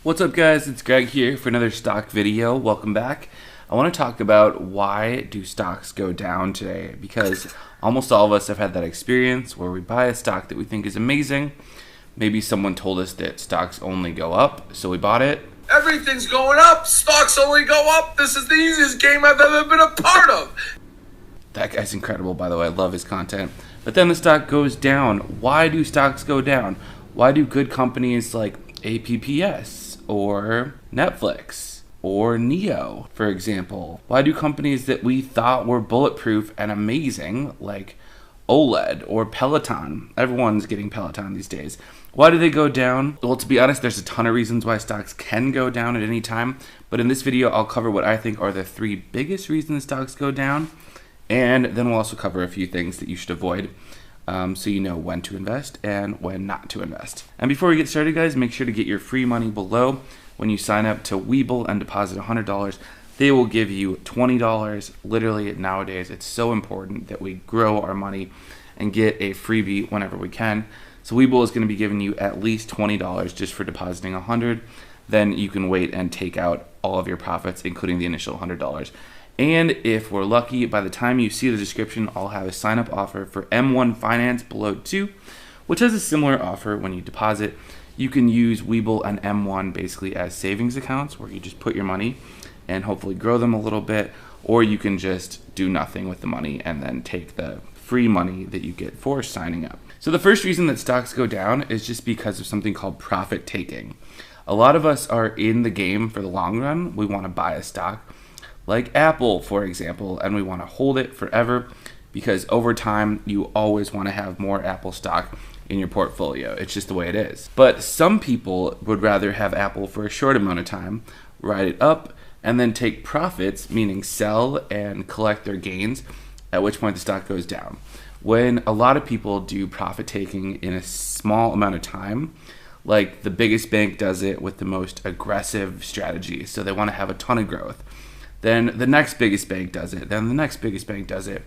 What's up, guys? It's Greg here for another stock video. Welcome back. I want to talk about why do stocks go down today, because almost all of us have had that experience where we buy a stock that we think is amazing. Maybe someone told us that stocks only go up, so we bought it. Everything's going up. Stocks only go up. This is the easiest game I've ever been a part of. That guy's incredible, by the way. I love his content. But then the stock goes down. Why do stocks go down? Why do good companies like APPS or Netflix or Neo, for example, why do companies that we thought were bulletproof and amazing, like OLED or Peloton, everyone's getting Peloton these days, why do they go down? Well, to be honest, there's a ton of reasons why stocks can go down at any time, but in this video I'll cover what I think are the three biggest reasons stocks go down, and then we'll also cover a few things that you should avoid, so you know when to invest and when not to invest. And before we get started, guys, make sure to get your free money below. When you sign up to Webull and deposit $100, they will give you $20. Literally, nowadays, it's so important that we grow our money and get a freebie whenever we can. So Webull is going to be giving you at least $20 just for depositing $100. Then you can wait and take out all of your profits, including the initial $100. And if we're lucky, by the time you see the description, I'll have a sign-up offer for M1 Finance below 2, which has a similar offer when you deposit. You can use Webull and M1 basically as savings accounts where you just put your money and hopefully grow them a little bit, or you can just do nothing with the money and then take the free money that you get for signing up. So the first reason that stocks go down is just because of something called profit taking. A lot of us are in the game for the long run. We want to buy a stock like Apple, for example, and we want to hold it forever because over time you always want to have more Apple stock in your portfolio. It's just the way it is. But some people would rather have Apple for a short amount of time, ride it up, and then take profits, meaning sell and collect their gains, at which point the stock goes down. When a lot of people do profit taking in a small amount of time, like the biggest bank does it with the most aggressive strategy, so they want to have a ton of growth. Then the next biggest bank does it, then the next biggest bank does it.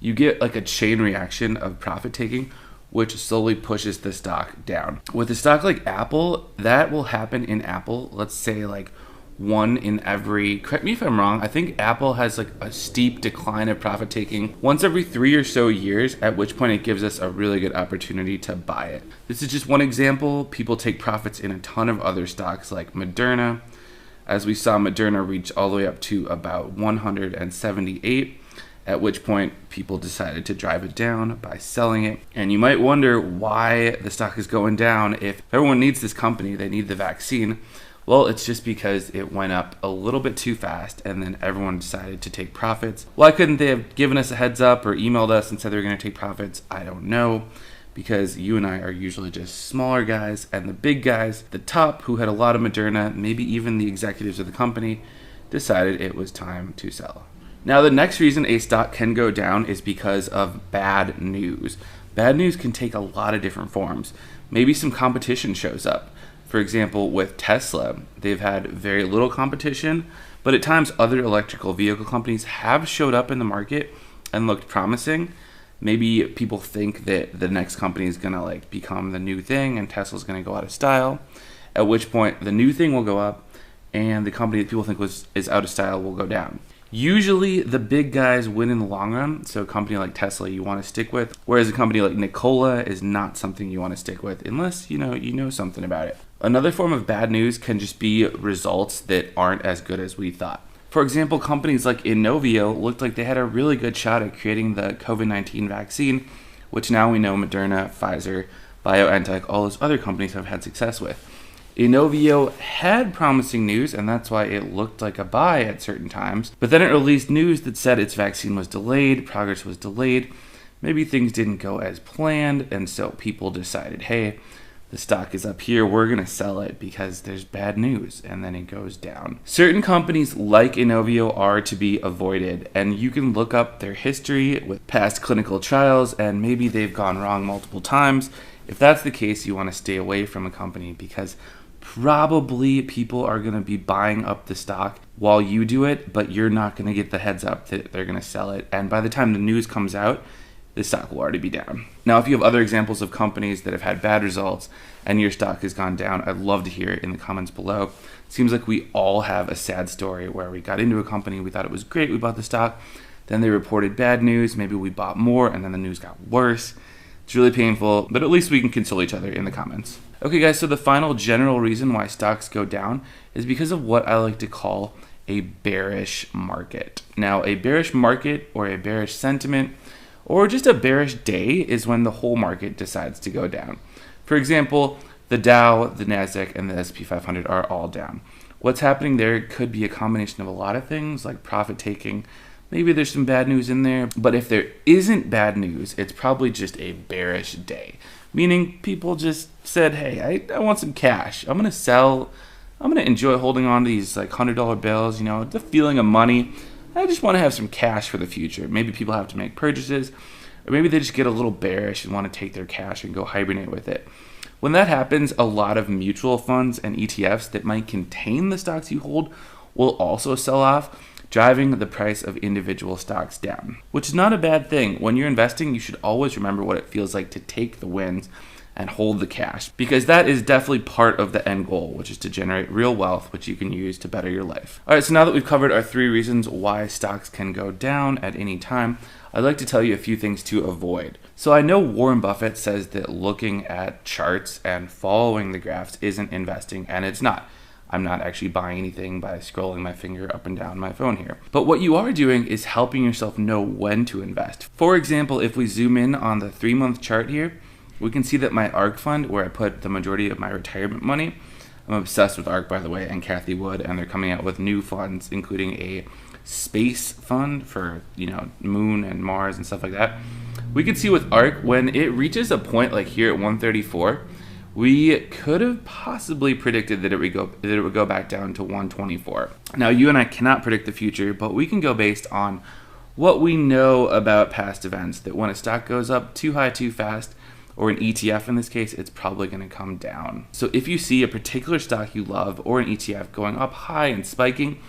You get like a chain reaction of profit taking, which slowly pushes the stock down. With a stock like Apple, that will happen in Apple, let's say like one in every, correct me if I'm wrong, I think Apple has like a steep decline of profit taking once every 3 or so years, at which point it gives us a really good opportunity to buy it. This is just one example. People take profits in a ton of other stocks like Moderna. As we saw, Moderna reach all the way up to about 178, at which point people decided to drive it down by selling it. And you might wonder why the stock is going down. If everyone needs this company, they need the vaccine. Well, it's just because it went up a little bit too fast and then everyone decided to take profits. Why couldn't they have given us a heads up or emailed us and said they were going to take profits? I don't know, because you and I are usually just smaller guys, and the big guys, the top, who had a lot of Moderna, maybe even the executives of the company, decided it was time to sell. Now, the next reason a stock can go down is because of bad news. Bad news can take a lot of different forms. Maybe some competition shows up. For example, with Tesla, they've had very little competition, but at times other electrical vehicle companies have showed up in the market and looked promising. Maybe people think that the next company is gonna like become the new thing and Tesla's gonna go out of style, at which point the new thing will go up and the company that people think is out of style will go down. Usually the big guys win in the long run, so a company like Tesla you want to stick with, whereas a company like Nikola is not something you want to stick with unless you know something about it. Another form of bad news can just be results that aren't as good as we thought. For example, companies like Inovio looked like they had a really good shot at creating the COVID-19 vaccine, which now we know Moderna, Pfizer, BioNTech, all those other companies have had success with. Inovio had promising news, and that's why it looked like a buy at certain times. But then it released news that said its vaccine was delayed, progress was delayed, maybe things didn't go as planned, and so people decided, hey, the stock is up here, we're going to sell it because there's bad news, and then it goes down. Certain companies like Inovio are to be avoided, and you can look up their history with past clinical trials, and maybe they've gone wrong multiple times. If that's the case, you want to stay away from a company because probably people are going to be buying up the stock while you do it, but you're not going to get the heads up that they're going to sell it. And by the time the news comes out, this stock will already be down. Now, if you have other examples of companies that have had bad results and your stock has gone down, I'd love to hear it in the comments below. Seems like we all have a sad story where we got into a company, we thought it was great, we bought the stock, then they reported bad news, maybe we bought more, and then the news got worse. It's really painful, but at least we can console each other in the comments. Okay guys, so the final general reason why stocks go down is because of what I like to call a bearish market. Now, a bearish market or a bearish sentiment or just a bearish day is when the whole market decides to go down. For example, the Dow, the Nasdaq, and the S&P 500 are all down. What's happening there could be a combination of a lot of things like profit taking. Maybe there's some bad news in there, but if there isn't bad news, it's probably just a bearish day. Meaning people just said, hey, I want some cash. I'm going to sell. I'm going to enjoy holding on to these like $100 bills, you know, the feeling of money. I just want to have some cash for the future. Maybe people have to make purchases, or maybe they just get a little bearish and want to take their cash and go hibernate with it. When that happens, a lot of mutual funds and ETFs that might contain the stocks you hold will also sell off, driving the price of individual stocks down, which is not a bad thing. When you're investing, you should always remember what it feels like to take the wins and hold the cash, because that is definitely part of the end goal, which is to generate real wealth, which you can use to better your life. All right, so now that we've covered our 3 reasons why stocks can go down at any time, I'd like to tell you a few things to avoid. So I know Warren Buffett says that looking at charts and following the graphs isn't investing, and it's not. I'm not actually buying anything by scrolling my finger up and down my phone here. But what you are doing is helping yourself know when to invest. For example, if we zoom in on the 3-month chart here, we can see that my ARK fund, where I put the majority of my retirement money, I'm obsessed with ARK, by the way, and Kathy Wood, and they're coming out with new funds, including a space fund for, you know, Moon and Mars and stuff like that. We can see with ARK, when it reaches a point like here at 134, we could have possibly predicted that it would go back down to 124. Now, you and I cannot predict the future, but we can go based on what we know about past events, that when a stock goes up too high too fast, or an ETF in this case, it's probably going to come down. So if you see a particular stock you love or an ETF going up high and spiking,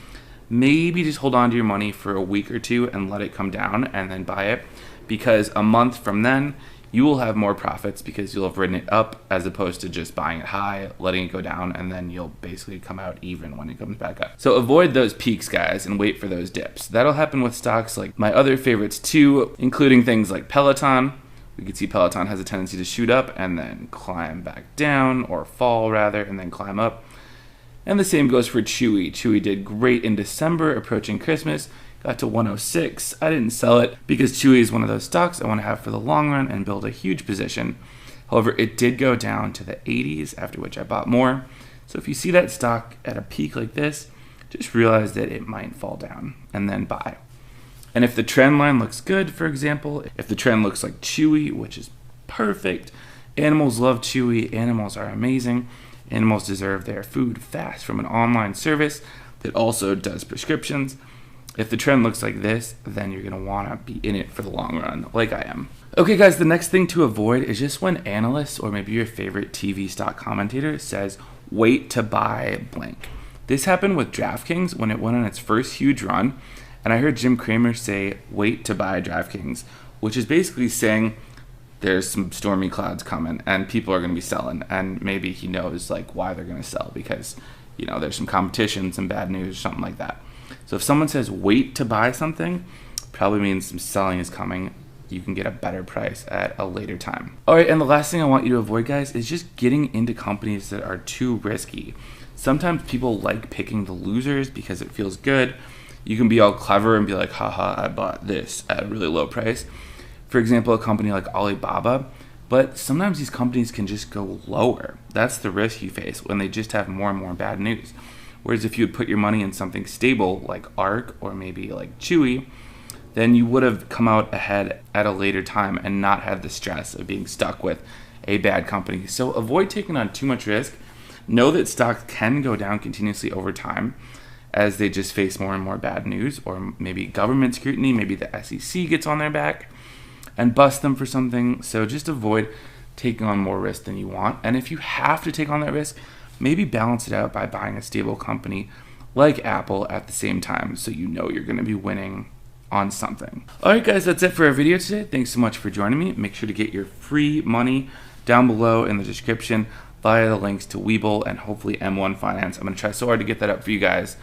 maybe just hold on to your money for a week or two and let it come down and then buy it, because a month from then, you will have more profits because you'll have ridden it up as opposed to just buying it high, letting it go down, and then you'll basically come out even when it comes back up. So avoid those peaks, guys, and wait for those dips. That'll happen with stocks like my other favorites too, including things like Peloton. We can see Peloton has a tendency to shoot up and then climb back down, or fall rather, and then climb up. And the same goes for Chewy. Chewy did great in December, approaching Christmas, got to 106. I didn't sell it because Chewy is one of those stocks I want to have for the long run and build a huge position. However, it did go down to the 80s, after which I bought more. So if you see that stock at a peak like this, just realize that it might fall down and then buy. And if the trend line looks good, for example, if the trend looks like Chewy, which is perfect, animals love Chewy, animals are amazing, animals deserve their food fast from an online service that also does prescriptions. If the trend looks like this, then you're going to want to be in it for the long run, like I am. Okay guys, the next thing to avoid is just when analysts, or maybe your favorite TV stock commentator, says, wait to buy blank. This happened with DraftKings when it went on its first huge run. And I heard Jim Cramer say, wait to buy DraftKings, which is basically saying there's some stormy clouds coming and people are going to be selling. And maybe he knows like why they're going to sell, because, you know, there's some competition, some bad news, something like that. So if someone says wait to buy something, probably means some selling is coming. You can get a better price at a later time. All right, and the last thing I want you to avoid, guys, is just getting into companies that are too risky. Sometimes people like picking the losers because it feels good. You can be all clever and be like, haha, I bought this at a really low price. For example, a company like Alibaba. But sometimes these companies can just go lower. That's the risk you face when they just have more and more bad news. Whereas if you would put your money in something stable like ARK or maybe like Chewy, then you would have come out ahead at a later time and not had the stress of being stuck with a bad company. So avoid taking on too much risk. Know that stocks can go down continuously over time as they just face more and more bad news, or maybe government scrutiny, maybe the SEC gets on their back and bust them for something. So just avoid taking on more risk than you want. And if you have to take on that risk, maybe balance it out by buying a stable company like Apple at the same time, so you know you're going to be winning on something. Alright guys, that's it for our video today. Thanks so much for joining me. Make sure to get your free money down below in the description via the links to Webull and hopefully M1 Finance. I'm going to try so hard to get that up for you guys.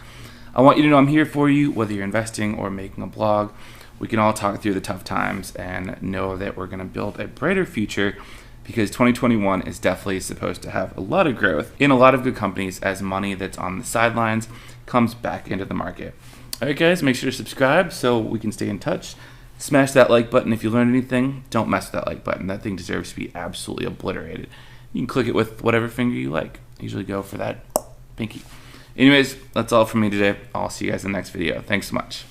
I want you to know I'm here for you, whether you're investing or making a blog. We can all talk through the tough times and know that we're going to build a brighter future, because 2021 is definitely supposed to have a lot of growth in a lot of good companies as money that's on the sidelines comes back into the market. Alright guys, make sure to subscribe so we can stay in touch. Smash that like button if you learned anything. Don't mess with that like button. That thing deserves to be absolutely obliterated. You can click it with whatever finger you like. I usually go for that pinky. Anyways, that's all from me today. I'll see you guys in the next video. Thanks so much.